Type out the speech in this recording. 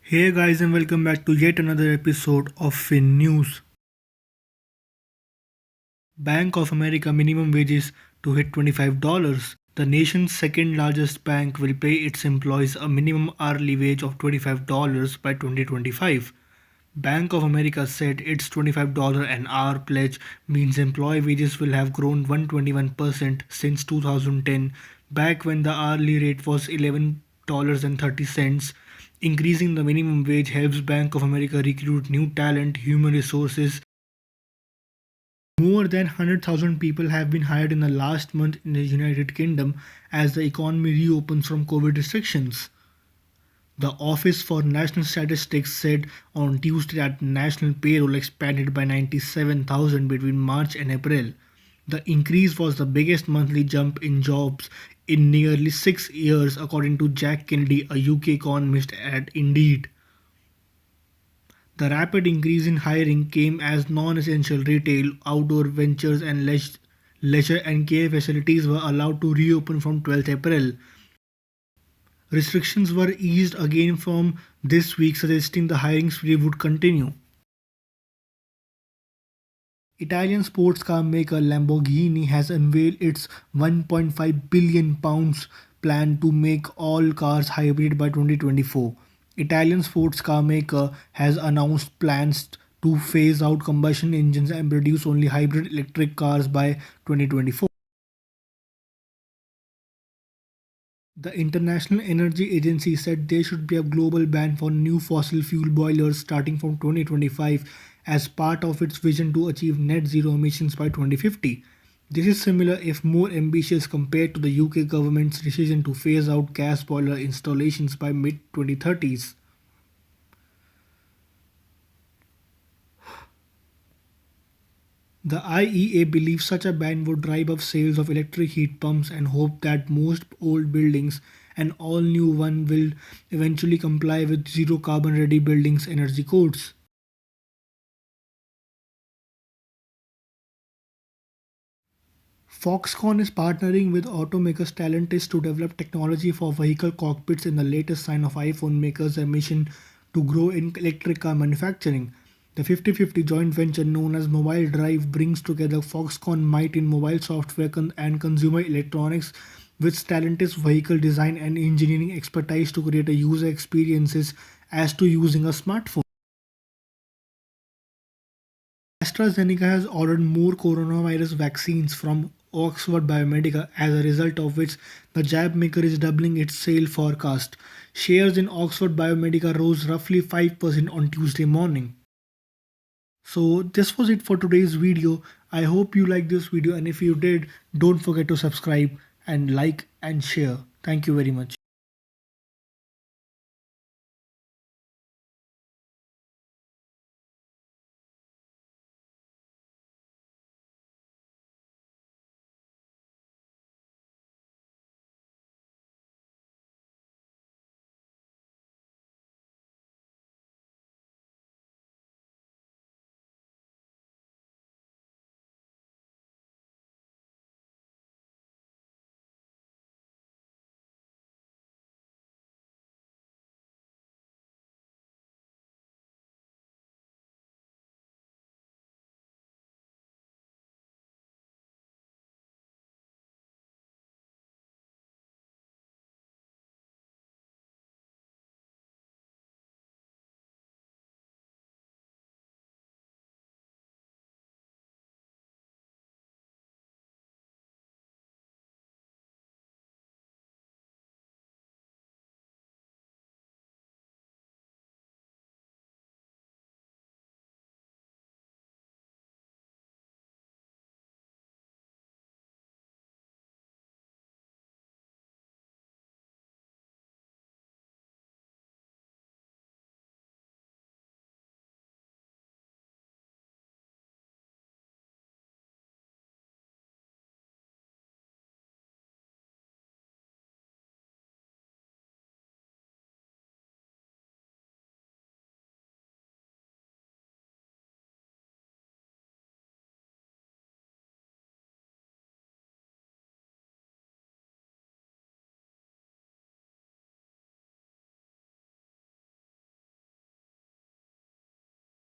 Hey guys, and welcome back to yet another episode of Fin News. Bank of America minimum wages to hit $25. The nation's second largest bank will pay its employees a minimum hourly wage of $25 by 2025. Bank of America said its $25 an hour pledge means employee wages will have grown 121% since 2010, back when the hourly rate was $11.30. Increasing the minimum wage helps Bank of America recruit new talent, human resources. More than 100,000 people have been hired in the last month in the United Kingdom as the economy reopens from COVID restrictions. The Office for National Statistics said on Tuesday that national payroll expanded by 97,000 between March and April. The increase was the biggest monthly jump in jobs in nearly 6 years, according to Jack Kennedy, a UK economist at Indeed. The rapid increase in hiring came as non-essential retail, outdoor ventures and leisure and care facilities were allowed to reopen from 12th April. Restrictions were eased again from this week, suggesting the hiring spree would continue. Italian sports car maker Lamborghini has unveiled its £1.5 billion plan to make all cars hybrid by 2024. Italian sports car maker has announced plans to phase out combustion engines and produce only hybrid electric cars by 2024. The International Energy Agency said there should be a global ban for new fossil fuel boilers starting from 2025 as part of its vision to achieve net zero emissions by 2050. This is similar, if more ambitious, compared to the UK government's decision to phase out gas boiler installations by mid 2030s. The IEA believes such a ban would drive up sales of electric heat pumps and hope that most old buildings and all new ones will eventually comply with zero carbon ready buildings energy codes. Foxconn is partnering with automaker Stellantis to develop technology for vehicle cockpits in the latest sign of iPhone makers' mission to grow in electric car manufacturing. The 50-50 joint venture known as Mobile Drive brings together Foxconn might in mobile software and consumer electronics with Stellantis vehicle design and engineering expertise to create a user experiences as to using a smartphone. AstraZeneca has ordered more coronavirus vaccines from Oxford Biomedica, as a result of which the jab maker is doubling its sale forecast. Shares in Oxford Biomedica rose roughly 5% on Tuesday morning. So this was it for today's video. I hope you liked this video, and if you did, don't forget to subscribe and like and share. Thank you very much.